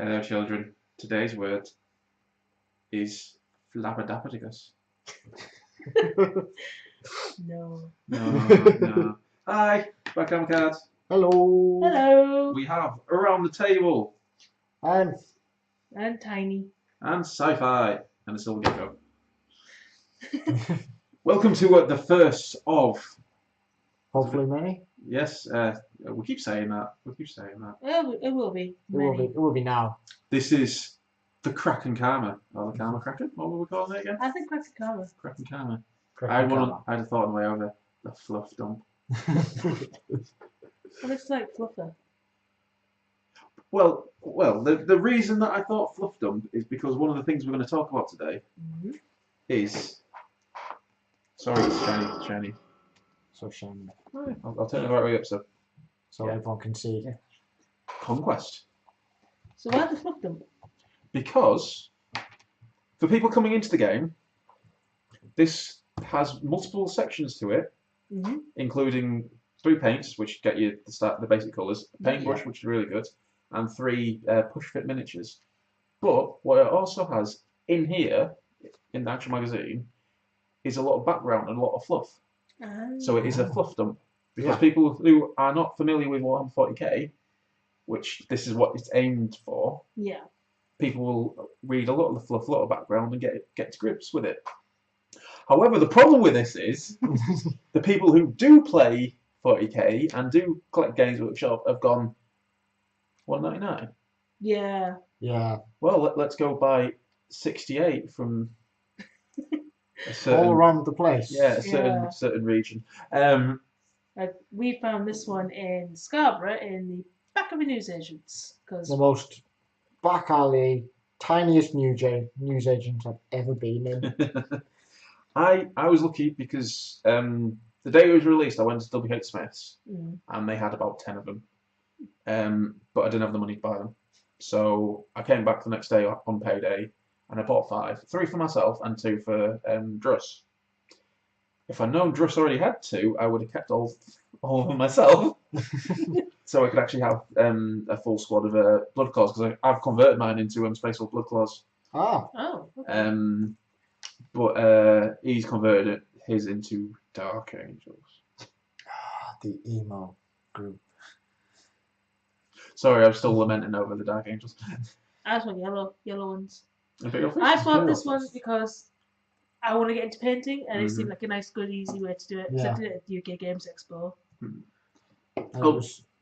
Hello, children. Today's word is flabberdapaticus. No. No. Hi, welcome, Card. Hello. Hello. We have around the table And Tyney. and SiFi and a silver gecko. Welcome to the first of. hopefully many. Yes, we keep saying that. It will be. It will be now. This is the Kraken Karma, or the Karma Kraken. What were we calling it again? I think Kraken Karma. Kraken Karma. Kraken I Karma. had a thought on the way over. The fluff dump. It looks like fluffer. Well, the reason that I thought fluff dump is because one of the things we're going to talk about today is. Sorry, it's shiny. So shame. I'll turn it the right way up so Everyone can see. Yeah. Conquest. So why the fluff dump? Because for people coming into the game, this has multiple sections to it, including 3 paints, which get you the basic colours, a paintbrush, which is really good, and 3 push fit miniatures. But what it also has in here, in the actual magazine, is a lot of background and a lot of fluff. So it is a fluff dump. Because people who are not familiar with Warhammer 40k, which this is what it's aimed for, people will read a lot of the fluff, a lot of background, and get to grips with it. However, the problem with this is the people who do play 40k and do collect Games Workshop have gone $1.99. Yeah. Yeah. Well, let's go buy 68 from a certain, all around the place. Yeah, a certain region. We found this one in Scarborough in the back of a newsagent's. The most back alley, tiniest newsagent I've ever been in. I was lucky because the day it was released, I went to WH Smith's and they had about 10 of them, but I didn't have the money to buy them. So I came back the next day on payday and I bought 5, 3 for myself and 2 for Druss. If I'd known Druss already had 2, I would have kept all of them myself, so I could actually have a full squad of Blood Claws, because I've converted mine into Space Wolf Blood Claws. Ah. Oh. Okay. But he's converted his into Dark Angels. The emo group. Sorry, I'm still lamenting over the Dark Angels. I just want yellow ones. I I bought this one because I want to get into painting, and it seemed like a nice, good, easy way to do it. Because I did it at the UK Games Expo.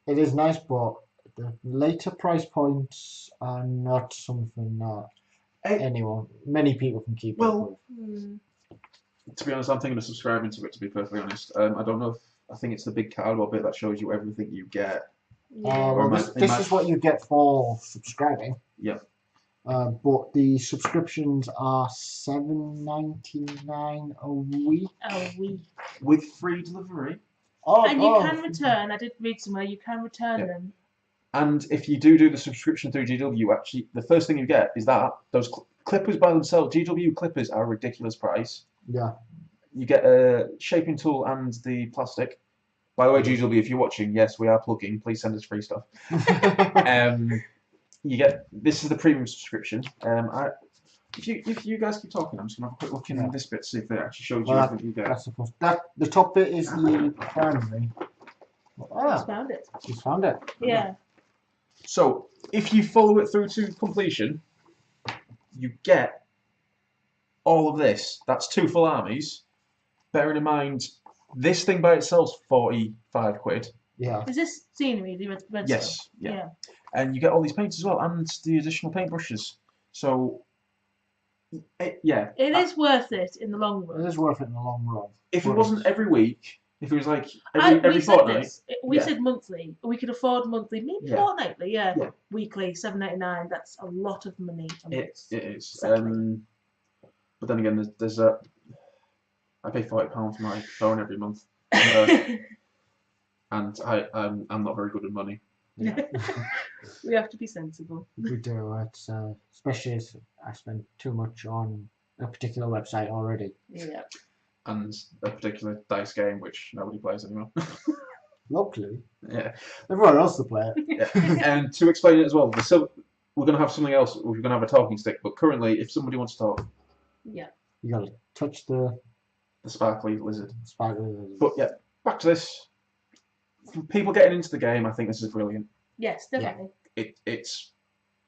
It is nice, but the later price points are not something that many people can keep up with. To be honest, I'm thinking of subscribing to it, to be perfectly honest. I don't know if I think it's the big cardboard bit that shows you everything you get. This is what you get for subscribing. Yep. But the subscriptions are $7.99 a week. A week. With free delivery. And you can return. I did read somewhere you can return them. And if you do the subscription through GW, actually, the first thing you get is that those clippers by themselves. GW clippers are a ridiculous price. Yeah. You get a shaping tool and the plastic. By the way, GW, if you're watching, yes, we are plugging. Please send us free stuff. You get this is the premium subscription. If you guys keep talking, I'm just gonna have a quick look in this bit to see if it actually shows you everything you get. The top bit is the primary. I found it. You found it. Yeah. So if you follow it through to completion, you get all of this. That's 2 full armies. Bearing in mind, this thing by itself's 45 quid. Yeah. Is this scenery, the red Yes. stuff? Yeah. And you get all these paints as well, and the additional paintbrushes. So, it is worth it in the long run. It is worth it in the long run. If it wasn't every week, if it was like every fortnight. We said monthly. We could afford monthly, maybe fortnightly. Yeah. Weekly, $7.99. That's a lot of money. It is. But then again, there's a. I pay £40 for my phone every month, and I'm not very good at money. Yeah. We have to be sensible. We do. It's especially if I spend too much on a particular website already. Yeah. And a particular dice game which nobody plays anymore. Locally. Yeah. Everyone else to play it. Yeah. And to explain it as well, we're going to have something else. We're going to have a talking stick. But currently, if somebody wants to talk, Yeah. You gotta touch the sparkly lizard. sparkly. But yeah, back to this. For people getting into the game, I think this is brilliant. Yes, definitely. It's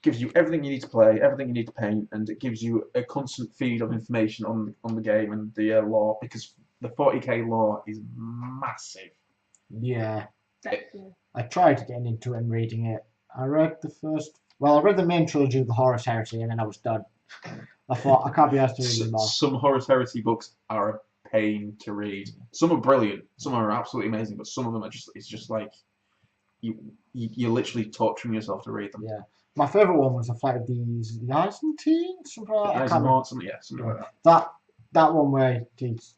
gives you everything you need to play, everything you need to paint, and it gives you a constant feed of information on the game and the lore, because the 40k lore is massive. Yeah. Yeah. I tried getting into it and reading it. I read I read the main trilogy of the Horus Heresy, and then I was done. I thought, I can't be asked to read them all. Some Horus Heresy books are a pain to read. Some are brilliant, some are absolutely amazing, but some of them are it's just like you're literally torturing yourself to read them. Yeah. My favourite one was the Flight of the Byzantines, something like that. Something like that. That one where it's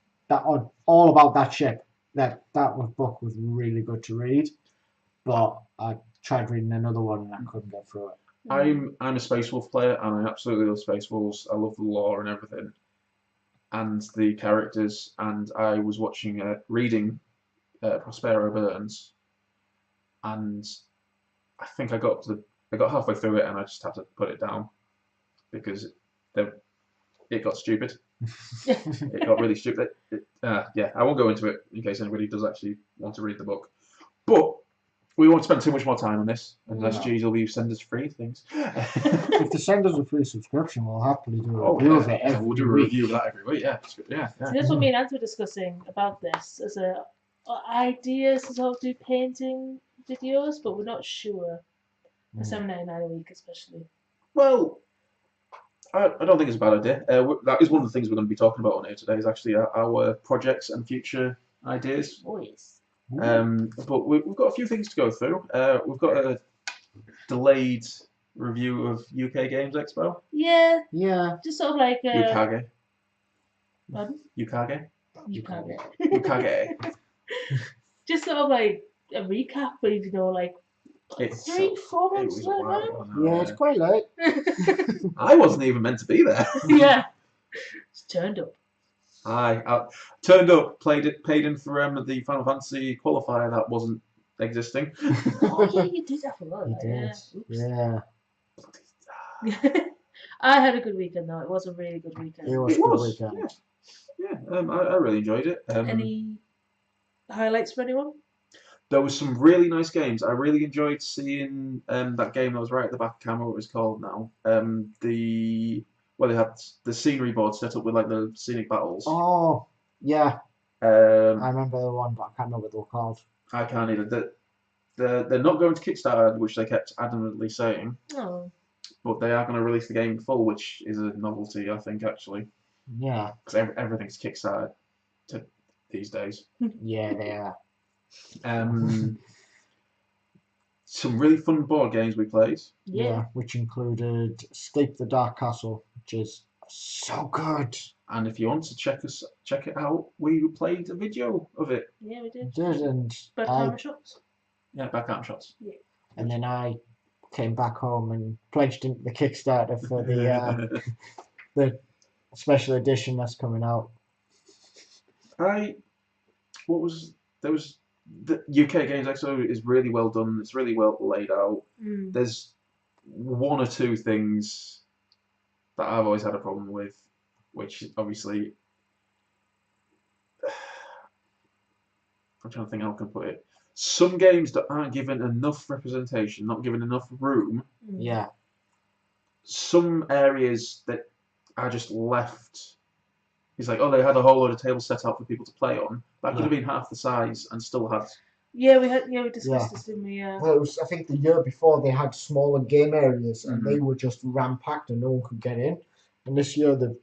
all about that ship. That book was really good to read, but I tried reading another one and I couldn't get through it. I'm a Space Wolf player, and I absolutely love Space Wolves. I love the lore and everything, and the characters. And I was reading Prospero Burns, and I think I got halfway through it, and I just had to put it down because it got stupid. It got really stupid. Yeah, I won't go into it in case anybody does actually want to read the book, but we won't spend too much more time on this unless GW send us free things. If they send us a free subscription, we'll happily do a review of it we'll do a review of that every week. Yeah. So that's what me and Anthony were discussing about this as ideas to sort of do painting videos, but we're not sure. For $7.99 a week, especially. Well, I don't think it's a bad idea. That is one of the things we're going to be talking about on here today. Is actually our projects and future ideas. Oh yes. But we've got a few things to go through. We've got a delayed review of UK Games Expo. Yeah. Yeah. Just sort of like Ukage. Pardon? Ukage. Just sort of like a recap, but you know, like 3-4 months later. Yeah, it's quite late. I wasn't even meant to be there. Yeah. Just turned up. I turned up, paid in for the Final Fantasy qualifier that wasn't existing. Oh yeah, you did have a lot. You did. Yeah. I had a good weekend though. It was a really good weekend. It was a good weekend. Yeah. I really enjoyed it. Any highlights for anyone? There was some really nice games. I really enjoyed seeing that game that was right at the back of camera. What it was called now? They had the scenery board set up with like the scenic battles. Oh, yeah. I remember the one, but I can't remember what they were called. I can't either. They're not going to Kickstarter, which they kept adamantly saying. Oh. But they are going to release the game in full, which is a novelty, I think, actually. Yeah. Because everything's Kickstarter these days. Yeah, they are. Some really fun board games we played. Yeah. Which included Escape the Dark Castle, which is so good. And if you want to check it out, we played a video of it. Yeah, we did. And Bad Karma Shots. Yeah, Bad Karma Shots. Yeah. And then I came back home and pledged into the Kickstarter for the special edition that's coming out. The UK Games Expo is really well done. It's really well laid out. There's one or two things that I've always had a problem with, which obviously I'm trying to think how I can put it. Some games that aren't given enough representation, not given enough room. Yeah. Some areas that are just left. It's like, they had a whole load of tables set out for people to play on. That could have been half the size and still had. Yeah, we discussed this, didn't we? Well, it was, I think the year before they had smaller game areas and they were just ram-packed and no one could get in. And this year they've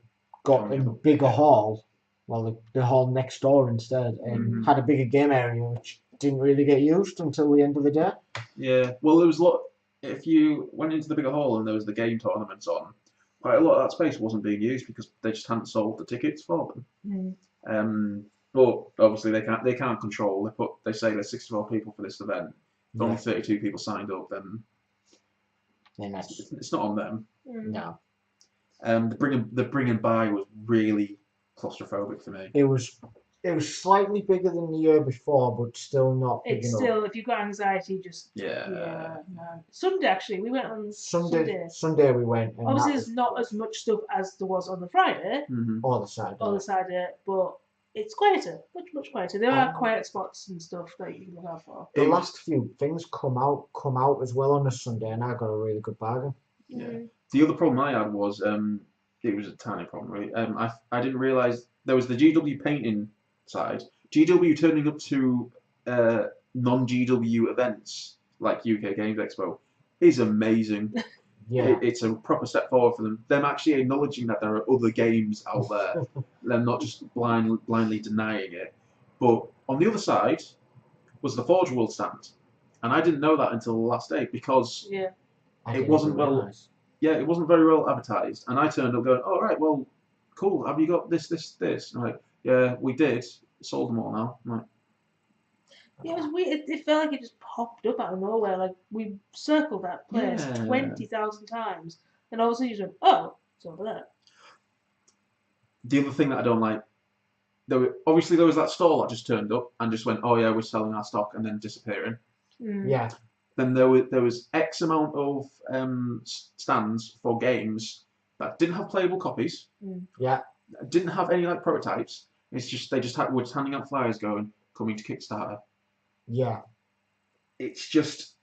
got a bigger hall, the hall next door instead, and had a bigger game area, which didn't really get used until the end of the day. Yeah, well, there was a lot. If you went into the bigger hall and there was the game tournaments on, quite a lot of that space wasn't being used because they just hadn't sold the tickets for them. But obviously they can't control. They say there's 64 people for this event. If only 32 people signed up, then it's not on them. No. The bring and buy was really claustrophobic for me. It was It was slightly bigger than the year before, but still not big It's enough. still, if you've got anxiety, just Yeah. no. Sunday actually, we went on Sunday we went, and Obviously, that there's was not as much stuff as there was on the Friday, all the side. but it's quieter, much quieter. There are quiet spots and stuff that you can look out for. The last few things come out as well on a Sunday, and I got a really good bargain. Yeah. The other problem I had was it was a tiny problem really. I didn't realise there was the GW painting side. GW turning up to non-GW events like UK Games Expo is amazing. Yeah. It's a proper step forward for them. Them actually acknowledging that there are other games out there. Them not just blindly denying it. But on the other side was the Forge World stand. And I didn't know that until the last day because it wasn't it wasn't very well advertised. And I turned up going, oh, right, well, cool. Have you got this? And I'm like, yeah, we did. Sold them all now. I'm like, yeah, it was weird. It felt like it just popped up out of nowhere. Like we circled that place 20,000 times, and all of a sudden you just went, "Oh, it's over there." The other thing that I don't like, there was that stall that just turned up and just went, "Oh yeah, we're selling our stock," and then disappearing. Yeah. Then there was X amount of stands for games that didn't have playable copies. Yeah. Didn't have any like prototypes. It's just were just handing out flyers going, coming to Kickstarter. Yeah. It's just,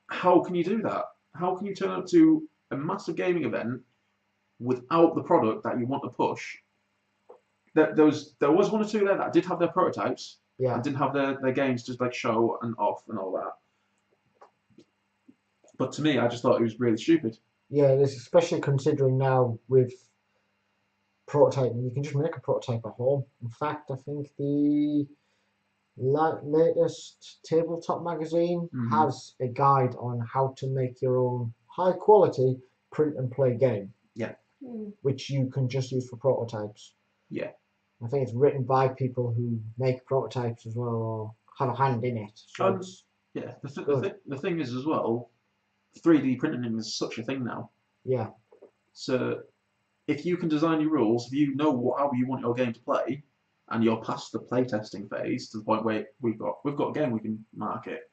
how can you do that? How can you turn up to a massive gaming event without the product that you want to push? There was one or two there that did have their prototypes and didn't have their games just like show and off and all that. But to me, I just thought it was really stupid. Yeah, especially considering now with prototyping, you can just make a prototype at home. In fact, I think the latest tabletop magazine has a guide on how to make your own high quality print and play game. Yeah. Which you can just use for prototypes. Yeah. I think it's written by people who make prototypes as well or have a hand in it. So yeah. The thing is as well, 3D printing is such a thing now. Yeah. So if you can design your rules, if you know how you want your game to play, and you're past the playtesting phase to the point where we've got a game we can market,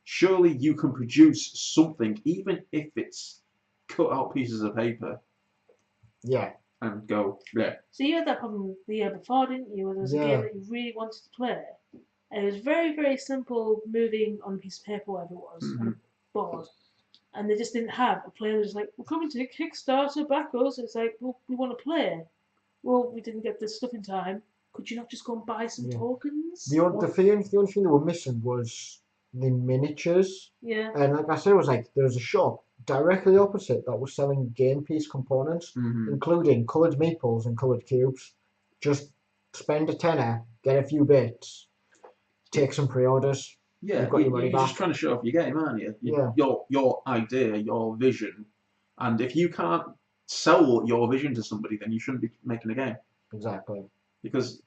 surely you can produce something, even if it's cut out pieces of paper. Yeah. And go, yeah. So you had that problem the year before, didn't you? Where there was a game that you really wanted to play, and it was very, very simple, moving on a piece of paper, whatever it was, on a board, and they just didn't have a player. Was like, "We're coming to Kickstarter, back us." It's like, "Well, we want to play." Well, we didn't get this stuff in time. Could you not just go and buy some tokens? The only thing they were missing was the miniatures. Yeah. And like I said, it was like there was a shop directly opposite that was selling game piece components, including coloured meeples and coloured cubes. Just spend a tenner, get a few bits, take some pre-orders. Yeah, you're just trying to show off your game, aren't you? Your idea, your vision, and if you can't sell your vision to somebody, then you shouldn't be making a game. Exactly. Because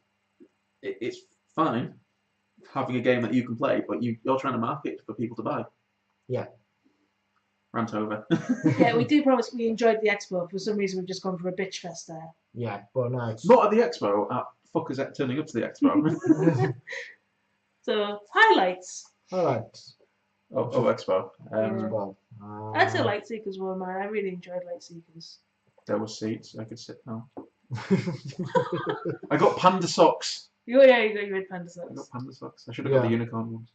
it's fine having a game that you can play, but you're trying to market for people to buy. Yeah. Rant over. Yeah, we do promise we enjoyed the expo. For some reason, we've just gone for a bitch fest there. Yeah, but no, it's not at the expo. Fuckers turning up to the expo. So highlights. Highlights. Of expo. I'd say Light Seekers were mine. I really enjoyed Light Seekers. There were seats. I could sit down. I got panda socks. Oh yeah, you got panda socks. I got panda socks. I should have got the unicorn ones.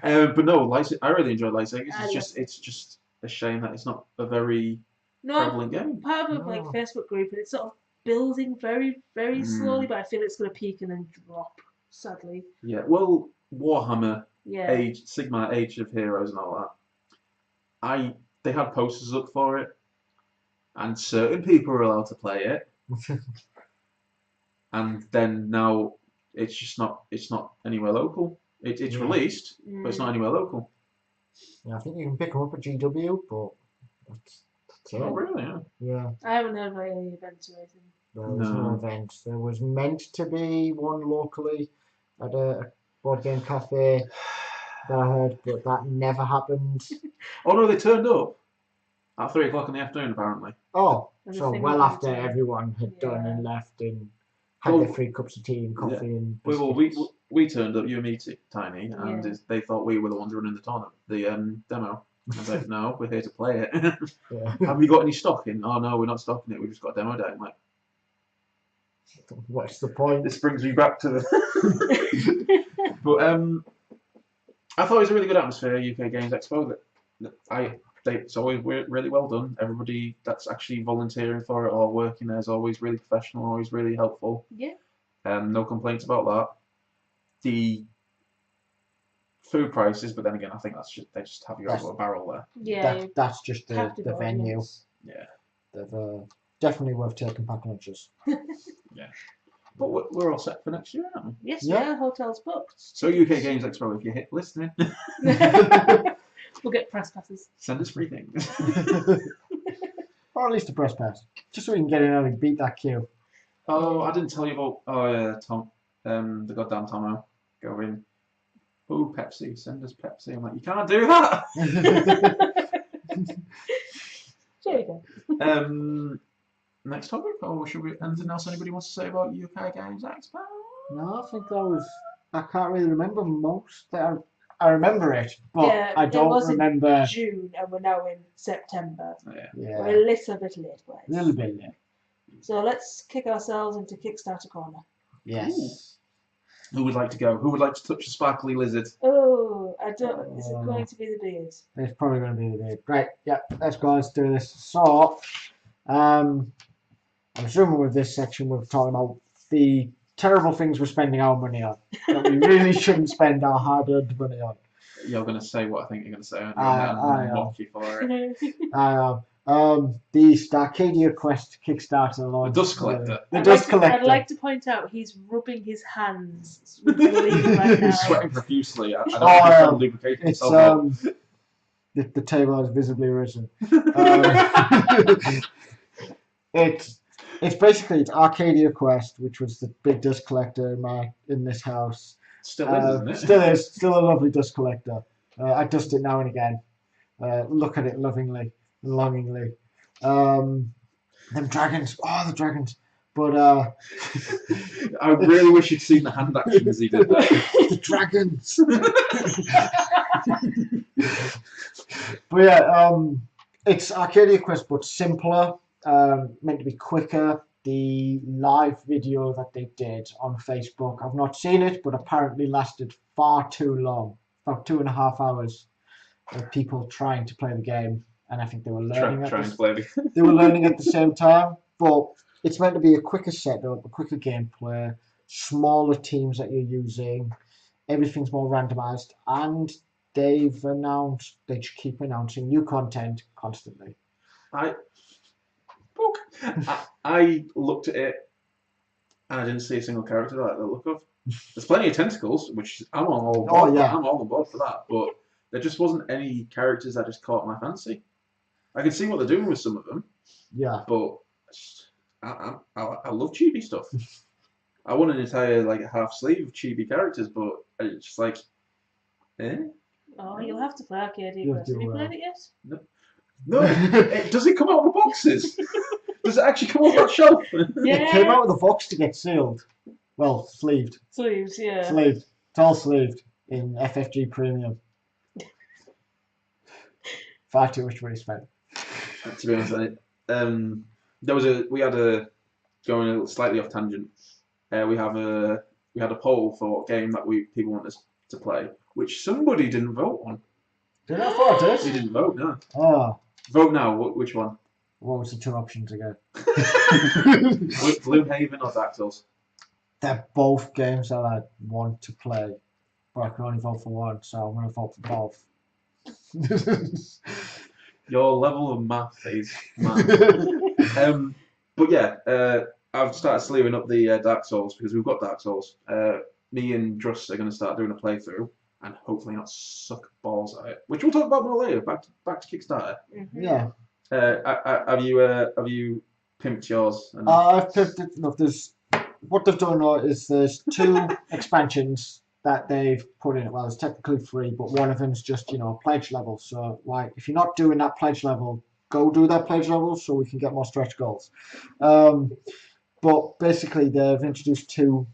But no, I really enjoyed Light Seekers. It's just a shame that it's not a very prevalent game. Part of a Facebook group, and it's sort of building very, very slowly. But I feel it's going to peak and then drop. Sadly. Yeah. Well, Warhammer, Sigmar, Age of Heroes, and all that. They had posters up for it, and certain people were allowed to play it. And then now it's just not. It's not anywhere local. It's released, but it's not anywhere local. Yeah, I think you can pick them up at GW, but that's it. Oh really? Yeah. I haven't heard about any events or anything. There was no event. There was meant to be one locally at a board game cafe that I heard, but that never happened. Oh no, they turned up at 3 o'clock in the afternoon apparently. Oh, so well after everyone had done and left and had their 3 cups of tea and coffee and biscuits. We turned up, you and me, Tiny, and Yeah. they thought we were the ones running the tournament, the demo. I was like, no, we're here to play it. Yeah. Have you got any stock in? Oh no, we're not stocking it. We just got a demo day. I'm like, What's the point? this brings me back to the. But I thought it was a really good atmosphere, UK Games Expo. It's always really well done. Everybody that's actually volunteering for it or working there is always really professional, always really helpful. Yeah. No complaints about that. The food prices, but then again, I think they just have you over a barrel there. Yeah. That's just the venue. Yeah. They've definitely worth taking pack lunches. Yeah. But we're all set for next year, aren't we? Yes, Yeah. Hotels booked. So UK Games Expo, if you're listening, We'll get press passes. send us free things. Or at least a press pass. Just so we can get in early and beat that queue. Oh, I didn't tell you about Tom, the goddamn Tomo going. Oh, Pepsi, send us Pepsi. I'm like, you can't do that. There you go. Next topic, or should we? Anything else anybody wants to say about UK Games Expo? No, I think that was. I can't really remember most. I remember it, but Yeah, I it don't was in remember. June, and we're now in September. Yeah. Yeah, We're a little bit late, guys. a little bit late. So let's kick ourselves into Kickstarter corner. Yes. Who would like to go? Who would like to touch the sparkly lizard? Oh, I don't. Is it going to be the beard? It's probably going to be the big. Right, yeah, let's go, let's do this. So, I'm assuming with this section we're talking about the terrible things we're spending our money on that we really shouldn't spend our hard-earned money on. You're going to say what I think you're going to say, aren't you? I mock you for it. The Arcadia Quest Kickstarter The launch. Dust Collector. The Dust Collector. I'd like to point out he's rubbing his hands with glee right now. He's sweating profusely. I don't Oh, know if he's lubricating It's himself. the table has visibly risen. It's basically Arcadia Quest, which was the big dust collector in this house. Still is, isn't it? Still is. Still a lovely dust collector. I dust it now and again. Look at it lovingly and longingly. Them dragons. Oh, the dragons. But I really wish you'd seen the hand actions he did there. the dragons. But yeah, it's Arcadia Quest, but simpler. Meant to be quicker. The live video that they did on Facebook, I've not seen it, but apparently lasted far too long, about 2.5 hours of people trying to play the game, and I think they were learning they were learning at the same time. But it's meant to be a quicker setup, a quicker gameplay, smaller teams that you're using, everything's more randomized, and they just keep announcing new content constantly. I looked at it and I didn't see a single character that I like the look of. There's plenty of tentacles, which I'm all on board for that, but there just wasn't any characters that just caught my fancy. I can see what they're doing with some of them. Yeah. But I love chibi stuff. I want an entire half sleeve of chibi characters, but it's just like, eh? Oh, you'll have to play Arcadia Quest. Have you played it yet? No. Does it come out of the boxes? Does it actually come off that shelf? Yeah. It came out of the box to get sealed. Well, sleeved. Sleeves, yeah. Sleeved. It's all sleeved in FFG Premium. Far too much money spent. To be honest, going slightly off tangent. We had a poll for what game that people want us to play, which somebody didn't vote on. Did I thought it? They didn't vote, no. Oh. Vote now. Which one? What was the 2 options again? Gloomhaven or Dark Souls? They're both games that I want to play, but I can only vote for one, so I'm going to vote for both. Your level of math is mad. But yeah, I've started sleeving up the Dark Souls because we've got Dark Souls. Me and Druss are going to start doing a playthrough and hopefully not suck balls at it, which we'll talk about more later. Back to Kickstarter. Mm-hmm. Yeah. Have you pimped yours? I've pimped it enough. What they've done now is there's 2 expansions that they've put in it. Well, it's technically 3, but one of them's just pledge level. So if you're not doing that pledge level, go do that pledge level so we can get more stretch goals. But But basically, they've introduced 2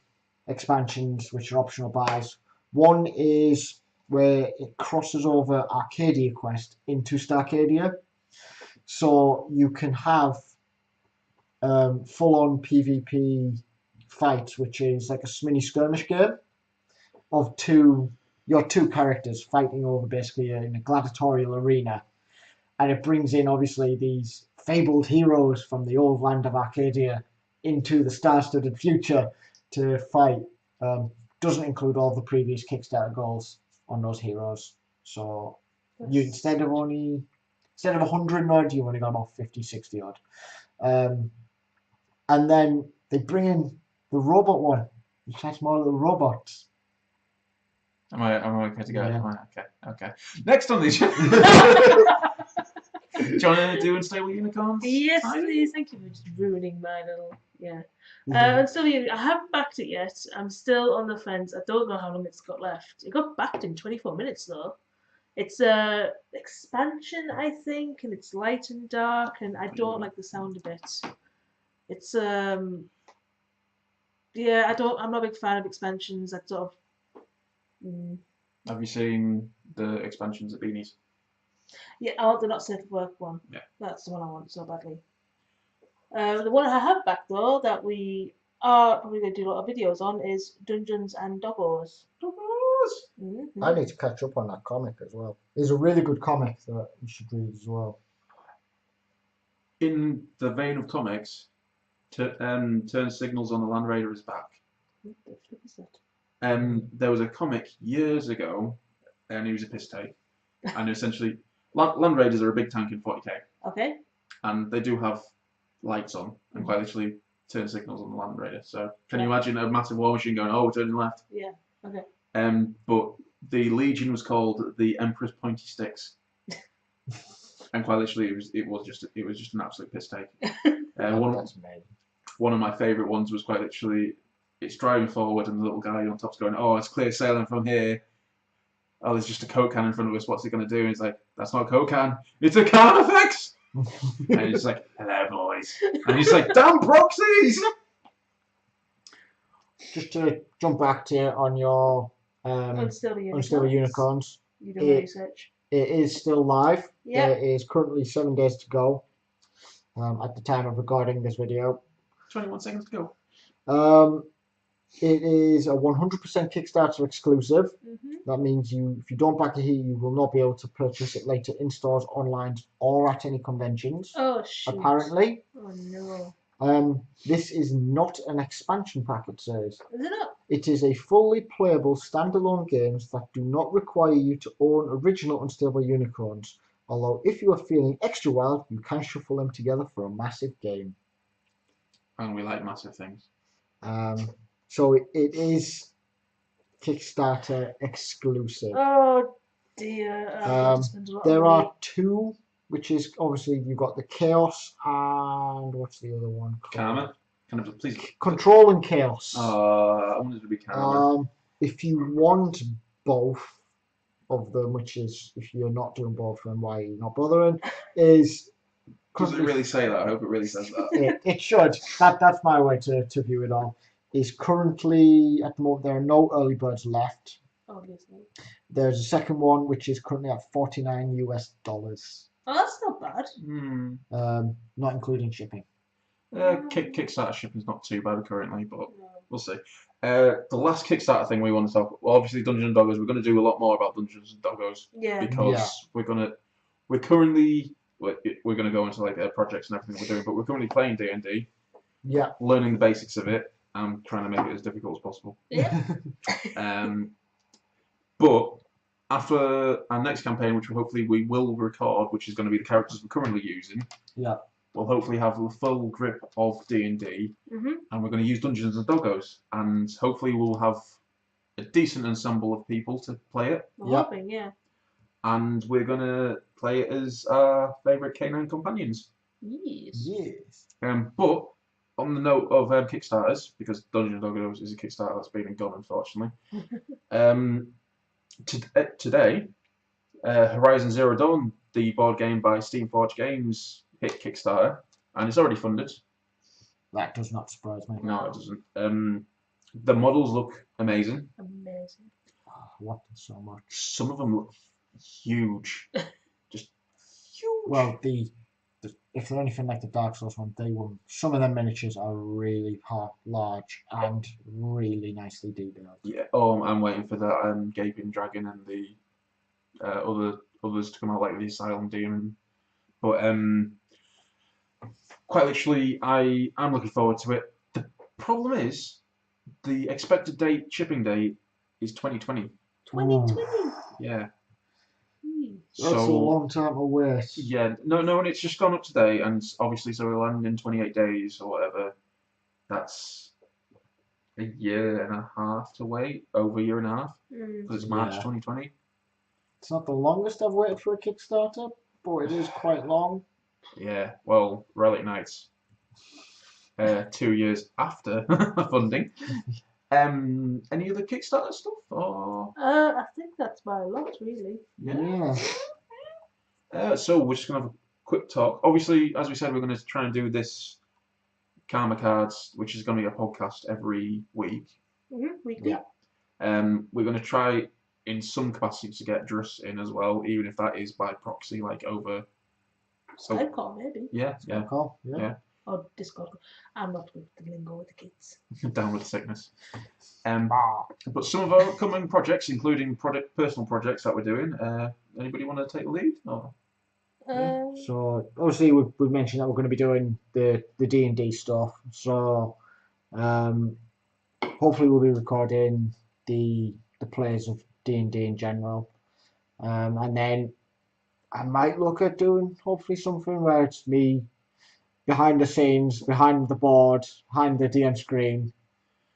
expansions which are optional buys. One is where it crosses over Arcadia Quest into Starcadia, so you can have full-on PvP fights, which is like a mini skirmish game of your 2 characters fighting over basically in a gladiatorial arena, and it brings in obviously these fabled heroes from the old land of Arcadia into the star-studded future to fight. Doesn't include all the previous Kickstarter goals on those heroes, so you instead of 100 odd, you've only got about 50, 60 odd. And then they bring in the robot one, which has more of the robots. Am I okay to go? Yeah. Okay. Next on the do you want to do Unstable Unicorns? Yes, Tyney? please. Thank you for just ruining my little Mhm. Unstable I haven't backed it yet. I'm still on the fence. I don't know how long it's got left. It got backed in 24 minutes though. It's a expansion, I think, and it's light and dark, and I don't like the sound of it. It's I'm not a big fan of expansions. That sort of. Have you seen the expansions at Beanies? Yeah, I want the not safe for work one. Yeah. That's the one I want so badly. The one I have back though that we are probably going to do a lot of videos on is Dungeons and Doggos. Mm-hmm. I need to catch up on that comic as well. It's a really good comic that you should read as well. In the vein of comics, Turn Signals on the Land Raider is back. What the flip is that? There was a comic years ago, and he was a piss take. And essentially, Land Raiders are a big tank in 40k. Okay. And they do have lights on, and quite literally turn signals on the Land Raider. So can you imagine a massive war machine going, oh, we're turning left? Yeah. Okay. But the Legion was called the Emperor's Pointy Sticks. And quite literally, it was just an absolute piss take. One of my favourite ones was quite literally, it's driving forward and the little guy on top's going, oh, it's clear sailing from here. Oh, there's just a Coke can in front of us. What's it going to do? And he's like, that's not a Coke can. It's a Carnifex! And he's like, hello, boys. And he's like, damn proxies! Just to jump back to on your Unstable Unicorns. You do research. It is still live. Yeah. There is currently 7 days to go at the time of recording this video. 21 seconds to go. It is a 100% Kickstarter exclusive. Mm-hmm. That means if you don't back it here, you will not be able to purchase it later in stores, online, or at any conventions. Oh, shoot. Apparently. Oh, no. This is not an expansion pack, it says. Is it not? It is a fully playable standalone games that do not require you to own original Unstable Unicorns. Although, if you are feeling extra wild, you can shuffle them together for a massive game. And we like massive things. So it is Kickstarter exclusive. Oh dear. There are 2, which is obviously you've got the Chaos and what's the other one called? Karma. Please. Control and Chaos. I wanted it to be Karma. If you want both of them, which is if you're not doing both, then why are you not bothering? Does it really say that? I hope it really says that. It should. That's my way to view it all. Is currently at the moment there are no early birds left. Obviously. There's a second one which is currently at $49 US. Oh, that's not bad. Not including shipping. Kickstarter shipping's not too bad currently, but we'll see. The last Kickstarter thing we want to talk, well, obviously Dungeons and Doggos. We're going to do a lot more about Dungeons and Doggos because we're currently going to go into like projects and everything we're doing, but we're currently playing D&D. Yeah. Learning the basics of it. I'm trying to make it as difficult as possible. Yeah. But after our next campaign, which hopefully we will record, which is going to be the characters we're currently using, we'll hopefully have the full grip of D&D, and we're going to use Dungeons and Doggos, and hopefully we'll have a decent ensemble of people to play it. We're hoping, yeah. And we're going to play it as our favourite canine companions. Yes. But on the note of Kickstarters, because Dungeons and Doggos is a Kickstarter that's been and gone, unfortunately. Today, Horizon Zero Dawn, the board game by Steamforged Games, hit Kickstarter, and it's already funded. That does not surprise me. No, it doesn't. The models look amazing. Amazing. Oh, I want them so much. Some of them look huge, just huge. Well, if they're anything like the Dark Souls one, some of them miniatures are really large and really nicely detailed. Yeah. Oh, I'm waiting for that Gaping Dragon and the others to come out, like the Asylum Demon. But quite literally, I'm looking forward to it. The problem is, the expected shipping date is 2020. 2020. Yeah. That's a long time to wait. Yeah, no, and it's just gone up today, and obviously, so it'll land in 28 days or whatever. That's a year and a half to wait, over a year and a half, because it's March 2020. It's not the longest I've waited for a Kickstarter, but it is quite long. Yeah, well, Relic Knights, 2 years after funding. Any other Kickstarter stuff? Or I think that's by a lot, really. Yeah. So we're just gonna have a quick talk. Obviously, as we said, we're gonna try and do this Karma Cards, which is gonna be a podcast every week. Weekly. We're gonna try in some capacity to get Druss in as well, even if that is by proxy, like over. Skype call, maybe. Yeah. Call. Or Discord. I'm not good with the lingo with the kids. Down with sickness. But some of our upcoming projects, including personal projects that we're doing, anybody want to take the lead? Or? So obviously we've mentioned that we're going to be doing the D&D stuff. So hopefully we'll be recording the plays of D&D in general, and then I might look at doing hopefully something where it's me behind the scenes, behind the board, behind the DM screen,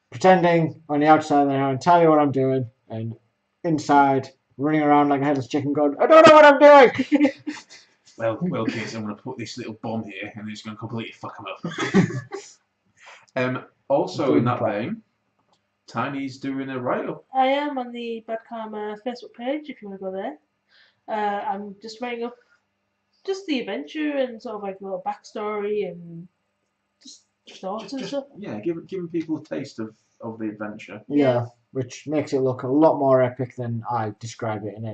pretending on the outside there and tell you what I'm doing, and inside running around like a headless chicken going, I don't know what I'm doing. Well, kids, I'm going to put this little bomb here, and it's going to completely fuck them up. Also, in that vein, Tyney's doing a write-up. I am on the Bad Karma Facebook page, if you want to go there. I'm just writing up just the adventure and sort of like a little backstory and just thoughts and stuff. Yeah, giving people a taste of the adventure. Yeah, which makes it look a lot more epic than I describe it in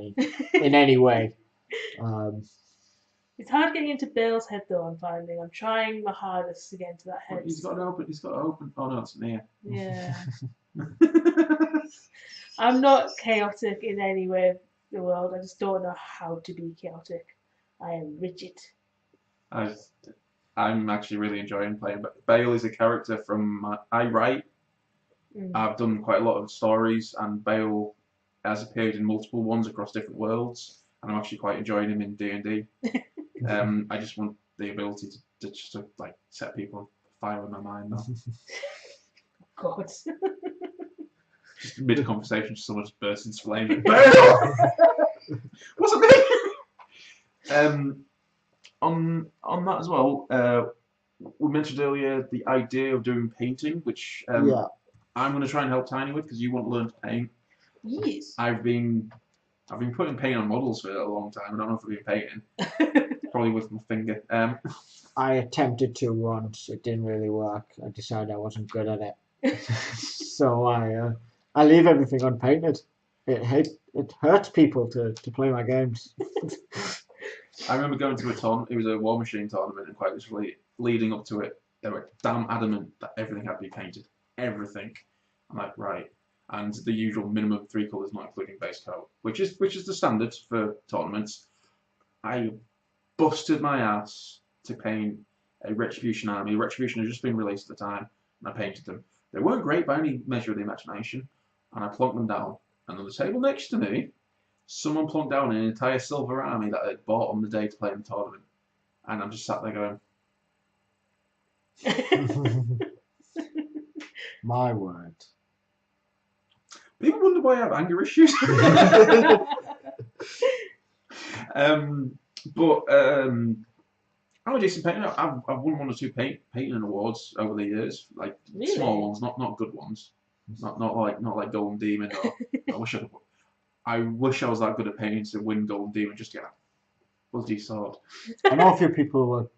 any way. It's hard getting into Bale's head though. I'm finding. I'm trying my hardest to get into that head. He's got to open. Oh no, it's in here. Yeah. I'm not chaotic in any way of the world. I just don't know how to be chaotic. I am rigid. I'm actually really enjoying playing. But Bale is a character from I write. I've done quite a lot of stories, and Bale has appeared in multiple ones across different worlds, and I'm actually quite enjoying him in D&D. I just want the ability to just like set people on fire in my mind now. God. Just mid conversation, someone just bursts into flames. Bale! Wasn't me. On that as well, we mentioned earlier the idea of doing painting, which I'm going to try and help Tyney with because you want to learn to paint. Yes. I've been putting paint on models for a long time. I don't know if I've been painting. Probably with my finger. I attempted to once. It didn't really work. I decided I wasn't good at it. So I leave everything unpainted. It hurts people to play my games. I remember going to a tournament. It was a War Machine tournament, and quite literally leading up to it, they were damn adamant that everything had to be painted. Everything. I'm like, right. And the usual minimum 3 colours, not including base coat, which is the standard for tournaments. I busted my ass to paint a Retribution army. Retribution had just been released at the time, and I painted them. They weren't great by any measure of the imagination, and I plonked them down. And on the table next to me, someone plonked down an entire silver army that they'd bought on the day to play in the tournament. And I'm just sat there going, my word. People wonder why I have anger issues. But I'm a decent painter. I've won 1 or 2 painting awards over the years, like really? Small ones, not good ones, not like Golden Demon. Or I wish I was that good at painting to win Golden Demon just to get a bloody sword. I know a few people were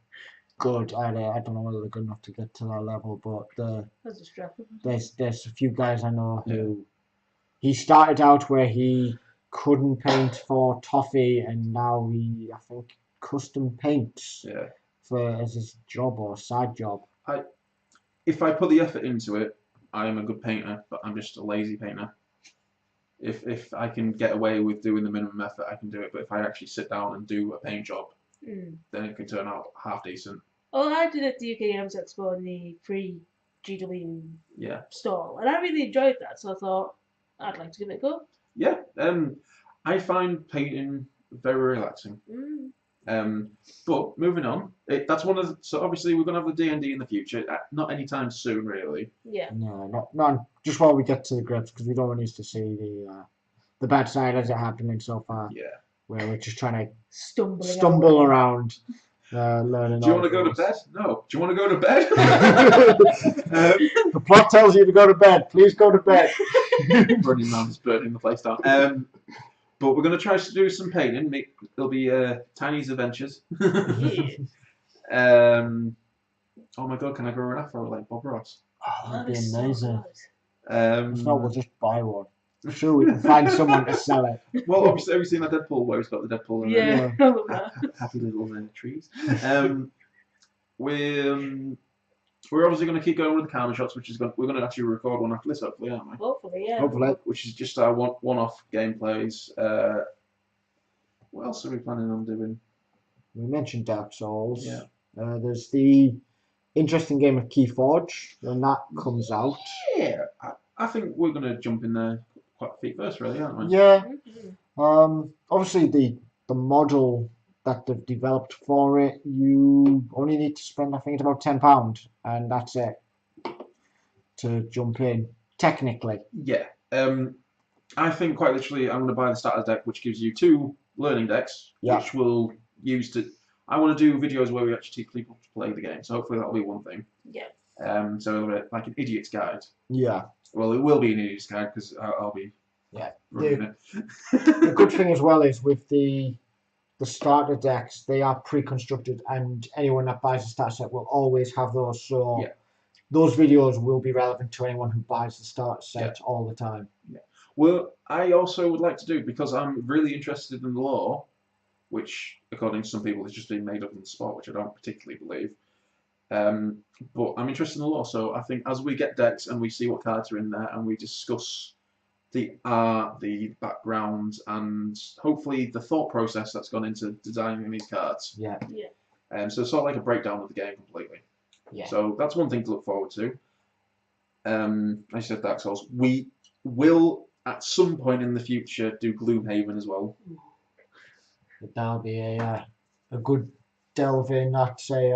good at it. I don't know whether they're good enough to get to that level, but That's distracting. there's a few guys I know who he started out where he couldn't paint for toffee, and now he, I think, custom paints for as his job or side job. If I put the effort into it, I am a good painter, but I'm just a lazy painter. If I can get away with doing the minimum effort, I can do it. But if I actually sit down and do a paint job, then it can turn out half decent. Oh, I did at the UK Games Expo in the free GW stall, and I really enjoyed that. So I thought I'd like to give it a go. Yeah, I find painting very relaxing. But moving on, that's one of the, so obviously we're gonna have the D&D in the future. Not anytime soon, really. Yeah. No, not just while we get to the grips, because we don't want us to see the bad side as it happening so far. Yeah. Where we're just trying to stumble around, learning. Do you want to go to bed? No. Do you want to go to bed? The plot tells you to go to bed. Please go to bed. Running around, just burning the place down. But we're going to try to do some painting. It'll be Tyney's adventures. Oh my god, can I grow an afro like Bob Ross? Oh, that'd be amazing. So If not, we'll just buy one. I'm sure we can find someone to sell it. Well, obviously, have you seen that Deadpool where he's got the Deadpool and I love that. happy little trees? We're obviously going to keep going with the Karma shots, which is we're going to actually record one after this, hopefully, aren't we? Hopefully, yeah. Hopefully. Which is just our one-off gameplays. What else are we planning on doing? We mentioned Dark Souls. Yeah. There's the interesting game of Keyforge when that comes out. Yeah, I think we're going to jump in there quite feet first, really, aren't we? Yeah. Obviously, the model that they've developed for it, you only need to spend, I think, it's about £10, and that's it to jump in. Technically. Yeah. I think quite literally, I'm going to buy the starter deck, which gives you 2 learning decks, which we'll use to. I want to do videos where we actually teach people to play the game, so hopefully that'll be one thing. Yeah. So like an idiot's guide. Yeah. Well, it will be an idiot's guide because I'll be. Running it. The good thing as well is with the starter decks, they are pre-constructed, and anyone that buys a starter set will always have those. So those videos will be relevant to anyone who buys the starter set all the time. Yeah. Well, I also would like to do, because I'm really interested in the lore, which, according to some people, is just being made up on the spot, which I don't particularly believe. But I'm interested in the lore, so I think as we get decks and we see what cards are in there and we discuss the art, the background, and hopefully the thought process that's gone into designing these cards. Yeah. Yeah. So sort of like a breakdown of the game completely. Yeah. So that's one thing to look forward to. I said Dark Souls. We will at some point in the future do Gloomhaven as well. But that'll be a good delve in. I'd say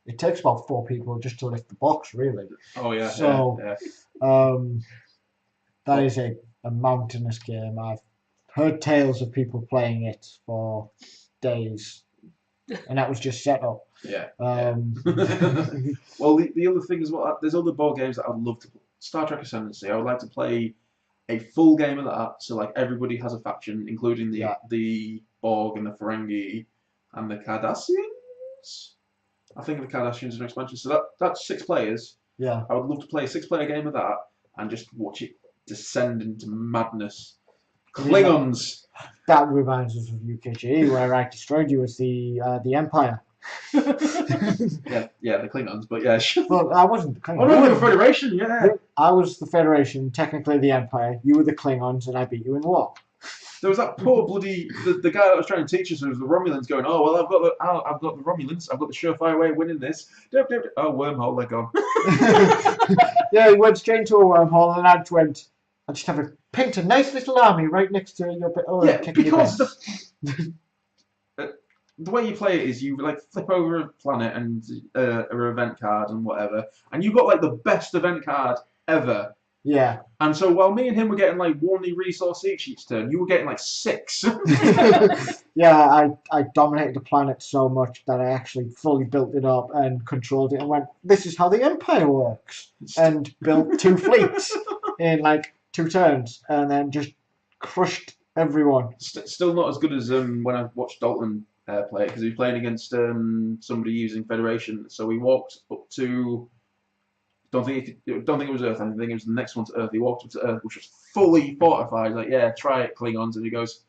it takes about 4 people just to lift the box, really. Oh yeah. So that is a mountainous game. I've heard tales of people playing it for days, and that was just set up. Yeah. Well, the other thing is, there's other board games that I'd love to play. Star Trek Ascendancy. I would like to play a full game of that, so like everybody has a faction, including the Borg and the Ferengi and the Cardassians. I think the Cardassians are an expansion, so that's 6 players. Yeah. I would love to play a 6-player game of that and just watch it descend into madness. Klingons. That reminds us of UKG, where I destroyed you as the Empire. yeah, the Klingons, but yeah. Well, I wasn't the Klingons. Oh no, the Federation, yeah. I was the Federation, technically the Empire. You were the Klingons, and I beat you in war. There was that poor bloody the guy that was trying to teach us, who was the Romulans, going, "Oh well, I've got the Romulans. I've got the surefire way of winning this." Oh, wormhole, they're gone. Yeah, he went straight into a wormhole, and I just have to paint a nice little army right next to your bit. Oh, yeah, because the way you play it is you like flip over a planet and an event card and whatever, and you got like the best event card ever. Yeah. And so while me and him were getting like 1 resource each turn, you were getting like 6. Yeah, I dominated the planet so much that I actually fully built it up and controlled it and went, this is how the Empire works. And built 2 fleets in like 2 turns and then just crushed everyone. Still not as good as when I watched Dalton play it because he was playing against somebody using Federation. So we walked up to. Don't think it was Earth. I think it was the next one to Earth. He walked up to Earth, which was fully fortified. He's like, yeah, try it, Klingons, and he goes,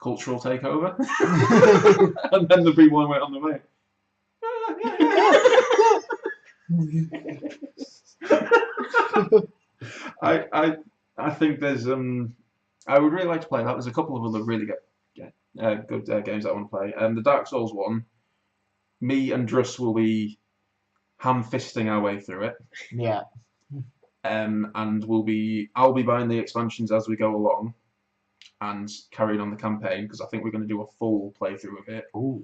cultural takeover, and then the B1 went on the way. I think there's I would really like to play that. There's a couple of other really good games that I want to play. The Dark Souls one, me and Druss will be ham-fisting our way through it. Yeah. And I'll be buying the expansions as we go along, and carrying on the campaign because I think we're going to do a full playthrough of it. Ooh.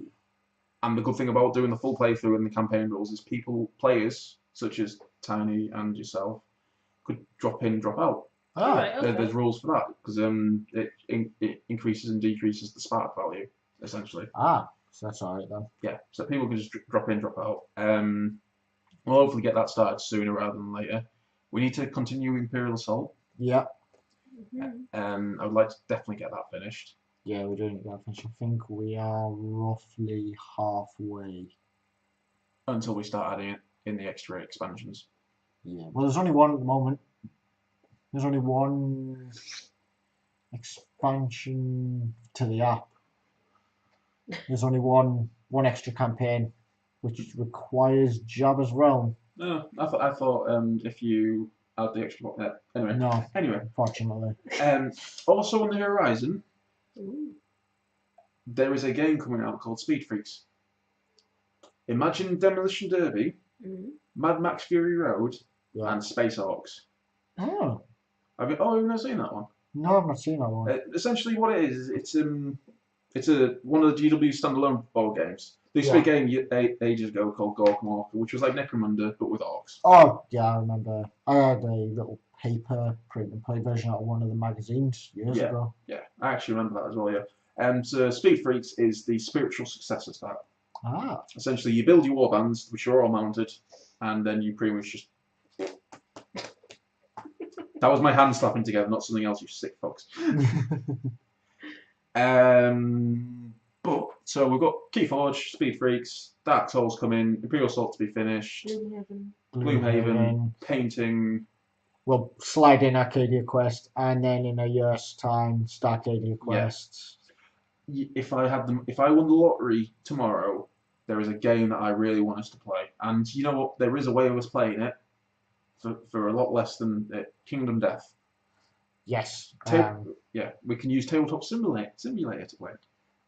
And the good thing about doing the full playthrough and the campaign rules is players such as Tyney and yourself could drop in and drop out. Oh. Right, okay. There's rules for that because it increases and decreases the spark value essentially. Ah, so that's alright then. Yeah, so people can just drop in, drop out. We'll hopefully get that started sooner rather than later. We need to continue Imperial Assault. Yeah. Mm-hmm. I would like to definitely get that finished. Yeah, we're doing it that finish. I think we are roughly halfway. Until we start adding it in the extra expansions. Yeah. Well, there's only one at the moment. There's only one expansion to the app. There's only one extra campaign, which requires Jabba's Realm. No, I thought if you add the extra anyway. No. Anyway. Unfortunately. Also on the horizon, Ooh. there is a game coming out called Speed Freaks. Imagine Demolition Derby, Mad Max Fury Road, and Space Hawks. Oh. Have you not seen that one? No, I've not seen that one. Essentially, what it is, it's one of the GW standalone board games. There used to be a game ages ago called Gork Mork, which was like Necromunda but with orcs. Oh yeah, I remember. I had a little paper print and play version out of one of the magazines years ago. Yeah, I actually remember that as well. Yeah. So Speed Freaks is the spiritual successor to that. Ah. Essentially, you build your warbands, which are all mounted, and then you pretty much just. That was my hand slapping together, not something else, you sick fucks. But so we've got Keyforge, Speed Freaks, Dark Souls coming, Imperial Assault to be finished, Gloomhaven, painting. Well, slide in Arcadia Quest, and then in a year's time, Starcadia Quest. Yeah. If I won the lottery tomorrow, there is a game that I really want us to play, and you know what? There is a way of us playing it for a lot less than Kingdom Death. Yes. Yeah, we can use Tabletop Simulator to play.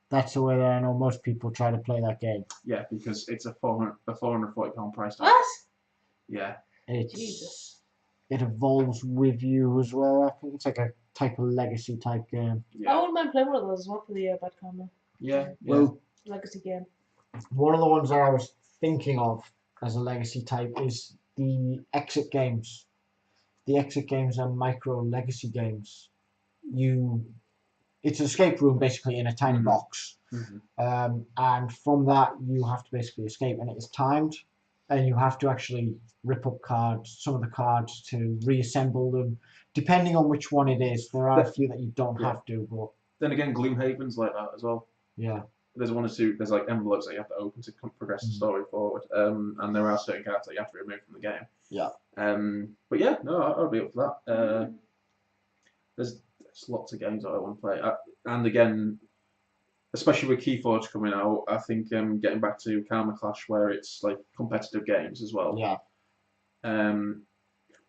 That's the way that I know most people try to play that game. Yeah, because it's a £440 price tag. What? Yeah. Jesus. It evolves with you as well. I think it's like a type of legacy type game. Yeah. I wouldn't mind playing one of those as well for the Bad Karma. Yeah. Well, Legacy game. one of the ones that I was thinking of as a legacy type is the Exit games. The Exit games are micro legacy games. It's an escape room basically in a tiny box. Mm-hmm. And from that you have to basically escape, and it is timed, and you have to actually rip up some of the cards to reassemble them, depending on which one it is. There are a few that you don't have to, but then again, Gloomhaven's like that as well. Yeah. There's one or two. There's like envelopes that you have to open to progress the story forward, and there are certain cards that you have to remove from the game. Yeah. But yeah, no, I'll be up for that. There's lots of games that I want to play, and again, especially with Keyforge coming out, I think getting back to Karma Clash where it's like competitive games as well. Yeah.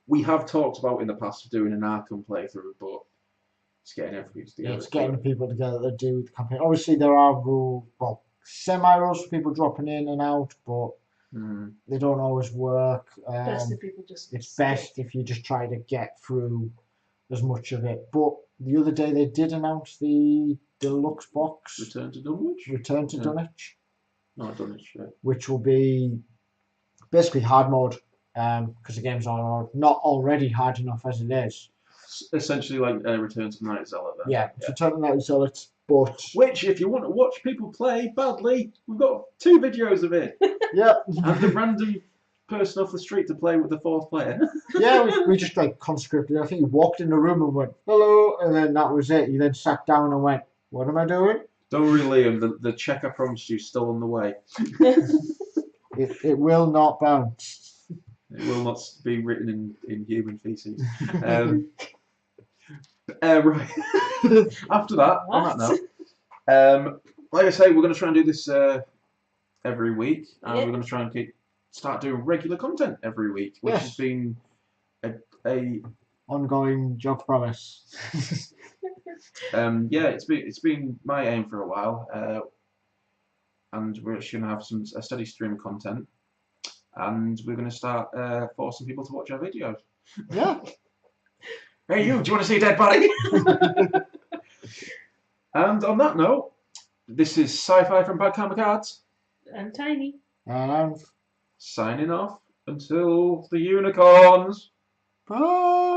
We have talked about in the past of doing an Arkham playthrough, but it's getting everybody together. It's getting the people together that do the campaign. Obviously, there are semi-rules for people dropping in and out, but they don't always work. Best if people just. It's best if you just try to get through as much of it. But the other day they did announce the deluxe box. Return to Dunwich? Return to Dunwich. No, Dunwich, yeah. Which will be basically hard mode, because the games are not already hard enough as it is. Essentially like Return to the Night Zealot then. Yeah, Return to the Night Zealot, but... Which, if you want to watch people play badly, we've got 2 videos of it. Yeah. And the random person off the street to play with the 4th player. Yeah, we just like conscripted. I think you walked in the room and went, hello, and then that was it. You then sat down and went, what am I doing? Don't worry, Liam. The check I promised you is still on the way. It will not bounce. It will not be written in human feces. Right. After that, on that note, like I say, we're going to try and do this every week, and we're going to try and start doing regular content every week, which has been a ongoing job promise. It's been my aim for a while, and we're just going to have a steady stream of content, and we're going to start forcing people to watch our videos. Yeah. Hey, you! Do you want to see a dead body? And on that note, this is SiFi from Bad Karma Cards. And Tyney. And I'm signing off until the unicorns. bye.